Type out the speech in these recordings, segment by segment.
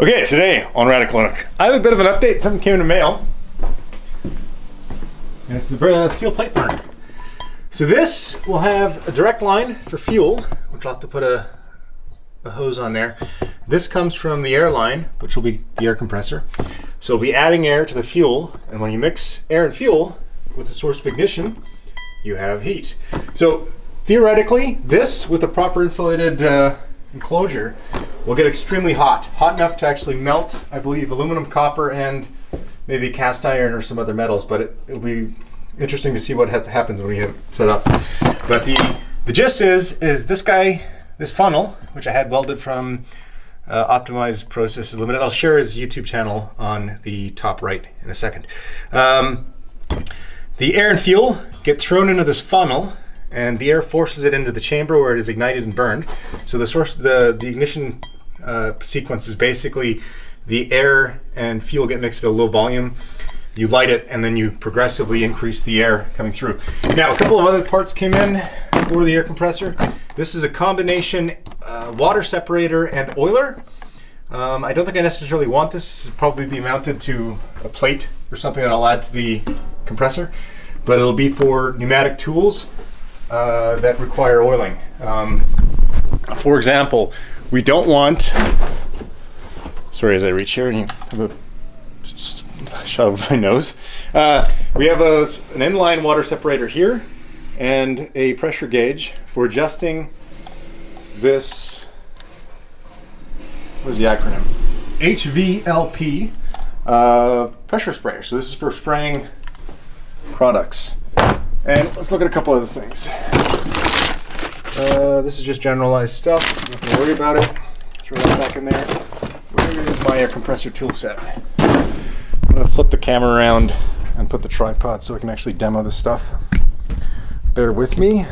Okay, today on Radical Nook, I have a bit of an update. Something came in the mail. And it's the steel plate burner. So this will have a direct line for fuel, which I'll have to put a hose on there. This comes from the air line, which will be the air compressor. So we'll be adding air to the fuel, and when you mix air and fuel with the source of ignition, you have heat. So theoretically, this with a proper insulated enclosure will get extremely hot enough to actually melt, I believe, aluminum, copper, and maybe cast iron or some other metals, but it'll be interesting to see what happens when we get it set up. But the gist is this funnel, which I had welded from Optimized Processes Limited. I'll share his YouTube channel on the top right in a second. The air and fuel get thrown into this funnel, and the air forces it into the chamber where it is ignited and burned. So the ignition sequence is basically the air and fuel get mixed at a low volume. You light it, and then you progressively increase the air coming through. Now, a couple of other parts came in for the air compressor. This is a combination water separator and oiler. I don't think I necessarily want this. This will probably be mounted to a plate or something that I'll add to the compressor, but it'll be for pneumatic tools that require oiling. For example, we don't want, sorry as I reach here and you have a shot of my nose. We have an inline water separator here and a pressure gauge for adjusting this, what is the acronym? HVLP pressure sprayer. So this is for spraying products. And let's look at a couple other things. This is just generalized stuff. Don't worry about it. Throw that back in there. Where is my air compressor tool set? I'm going to flip the camera around and put the tripod so I can actually demo this stuff. Bear with me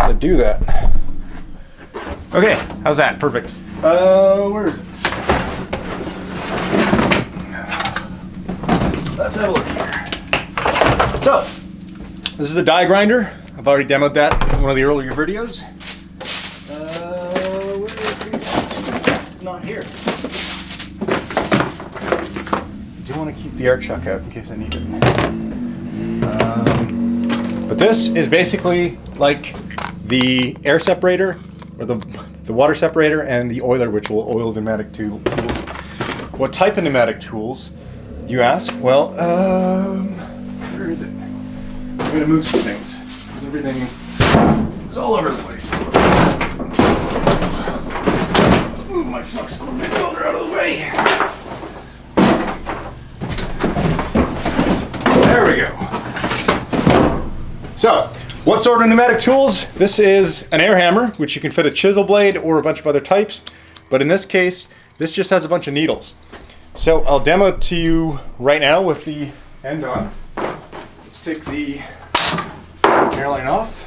to do that. Okay, how's that? Perfect. Where is it? Let's have a look here. So, this is a die grinder. I've already demoed that in one of the earlier videos. Where is the It's not here. I do want to keep the air chuck out in case I need it. But this is basically like the air separator, or the water separator, and the oiler, which will oil the pneumatic tools. What type of pneumatic tools, do you ask? Well, where is it? I'm going to move some things. Everything is all over the place. Let's move my flux core welder out of the way. There we go. So, what sort of pneumatic tools? This is an air hammer, which you can fit a chisel blade or a bunch of other types. But in this case, this just has a bunch of needles. So I'll demo it to you right now with the end on. Let's take the airline off.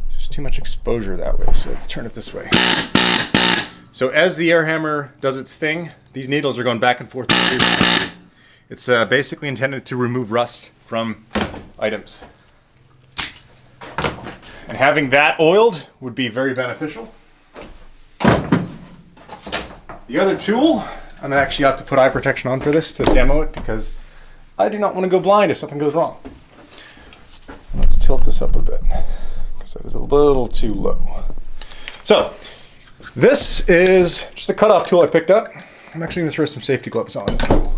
There's too much exposure that way, so let's turn it this way. So as the air hammer does its thing, these needles are going back and forth. It's basically intended to remove rust from items. And having that oiled would be very beneficial. The other tool, I'm gonna actually have to put eye protection on for this to demo it because I do not want to go blind if something goes wrong. Let's tilt this up a bit because that is a little too low. So this is just a cutoff tool I picked up. I'm actually gonna throw some safety gloves on this tool.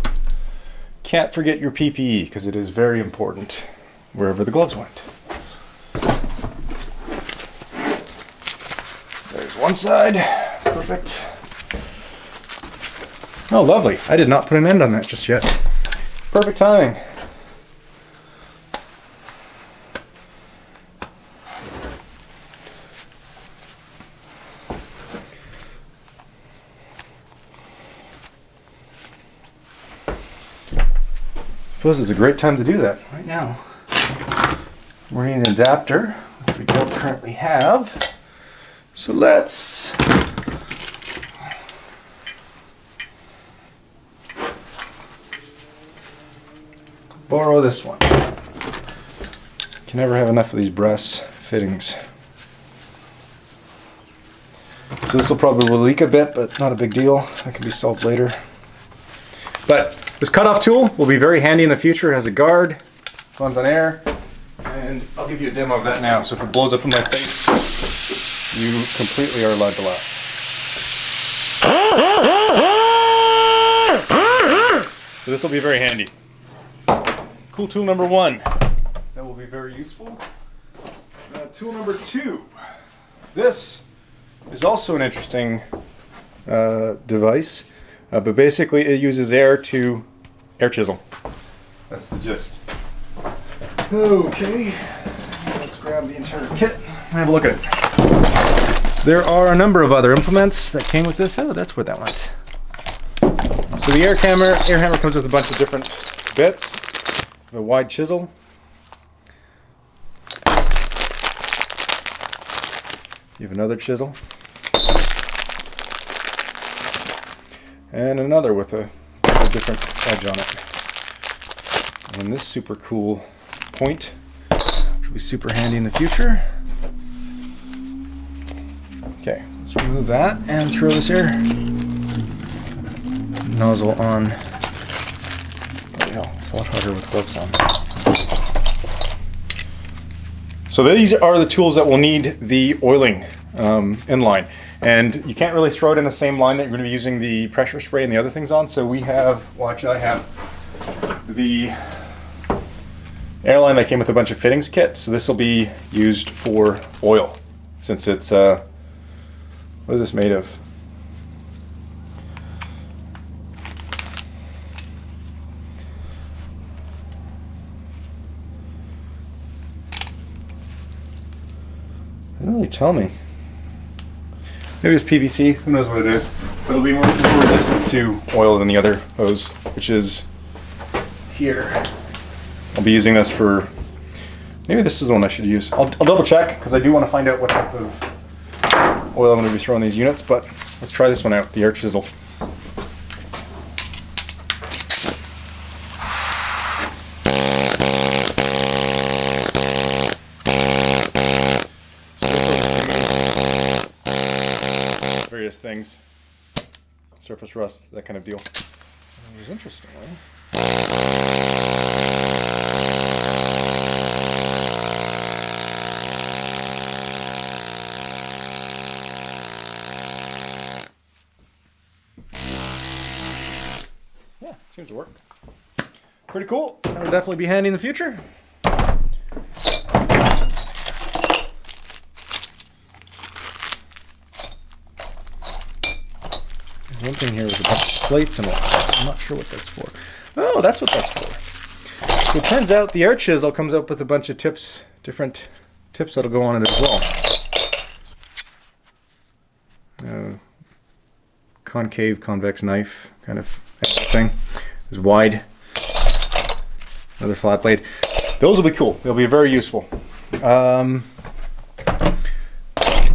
Can't forget your PPE because it is very important wherever the gloves went. There's one side, perfect. Oh, lovely. I did not put an end on that just yet. Perfect timing. I suppose it's a great time to do that right now. We're needing an adapter, which we don't currently have. So let's borrow this one. Can never have enough of these brass fittings. So this will probably leak a bit, but not a big deal. That can be solved later. But this cutoff tool will be very handy in the future. It has a guard, runs on air, and I'll give you a demo of that now. So if it blows up in my face, you completely are allowed to laugh. So this will be very handy. Cool tool number one. That will be very useful. Tool number two. This is also an interesting device, but basically it uses air to air chisel. That's the gist. Okay, let's grab the entire kit and have a look at it. There are a number of other implements that came with this. Oh, that's where that went. So the air hammer comes with a bunch of different bits, a wide chisel, you have another chisel, and another with a different edge on it. And this super cool point, which will be super handy in the future. Okay, let's remove that and throw this air nozzle on. Holy hell, it's a lot harder with gloves on. So these are the tools that will need the oiling inline. And you can't really throw it in the same line that you're going to be using the pressure spray and the other things on. So we have, well actually I have the airline that came with a bunch of fittings kit. So this will be used for oil, since it's, what is this made of? They didn't really tell me. Maybe it's PVC, who knows what it is. But it'll be more resistant to oil than the other hose, which is here. I'll be using this for, maybe this is the one I should use. I'll double check, because I do want to find out what type of oil I'm going to be throwing these units, but let's try this one out, the air chisel. Various things, surface rust, that kind of deal. It was interesting, right? Yeah, it seems to work. Pretty cool. That'll definitely be handy in the future. One thing here is a bunch of plates and whatnot. I'm not sure what that's for. Oh, that's what that's for. So it turns out the air chisel comes up with a bunch of tips, different tips that'll go on it as well. Concave, convex knife kind of thing. Is wide. Another flat blade. Those will be cool. They'll be very useful. We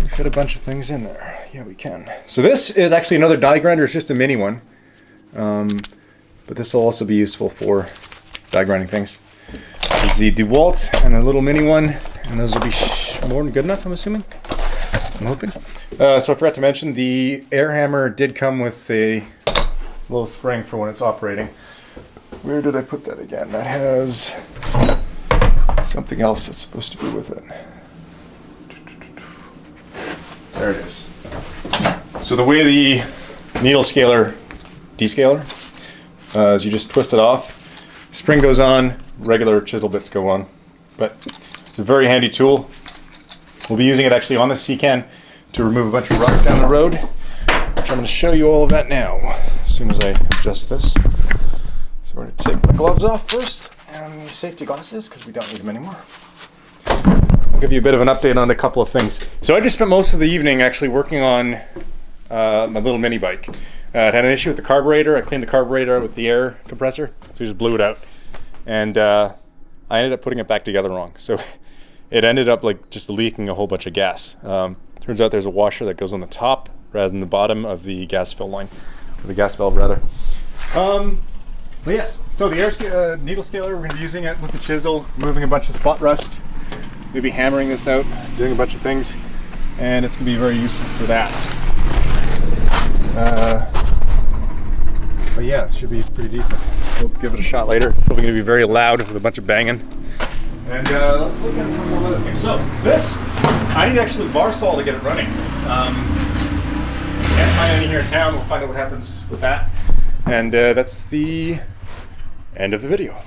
fit a bunch of things in there. Yeah, we can. So this is actually another die grinder. It's just a mini one. But this will also be useful for die grinding things. There's the DeWalt and a little mini one. And those will be more than good enough, I'm assuming. I'm hoping. So I forgot to mention, the air hammer did come with a little spring for when it's operating. Where did I put that again? That has something else that's supposed to be with it. There it is. So the way the needle scaler, descaler, is you just twist it off, spring goes on, regular chisel bits go on. But it's a very handy tool. We'll be using it actually on the C-can to remove a bunch of rocks down the road. Which I'm going to show you all of that now, as soon as I adjust this. So we're going to take the gloves off first, and the safety glasses, because we don't need them anymore. I'll give you a bit of an update on a couple of things. So I just spent most of the evening actually working on my little mini bike. It had an issue with the carburetor. I cleaned the carburetor with the air compressor, so we just blew it out. And I ended up putting it back together wrong. So it ended up like just leaking a whole bunch of gas. Turns out there's a washer that goes on the top rather than the bottom of the gas fill line, or the gas valve rather. But yes, so the air needle scaler, we're going to be using it with the chisel, removing a bunch of spot rust. maybe hammering this out, doing a bunch of things, and it's going to be very useful for that. But yeah, it should be pretty decent. We'll give it a shot later. Probably going to be very loud with a bunch of banging. And let's look at some more other things. So this, I need actually bar saw to get it running. Can't find any here in town. We'll find out what happens with that. And that's the end of the video.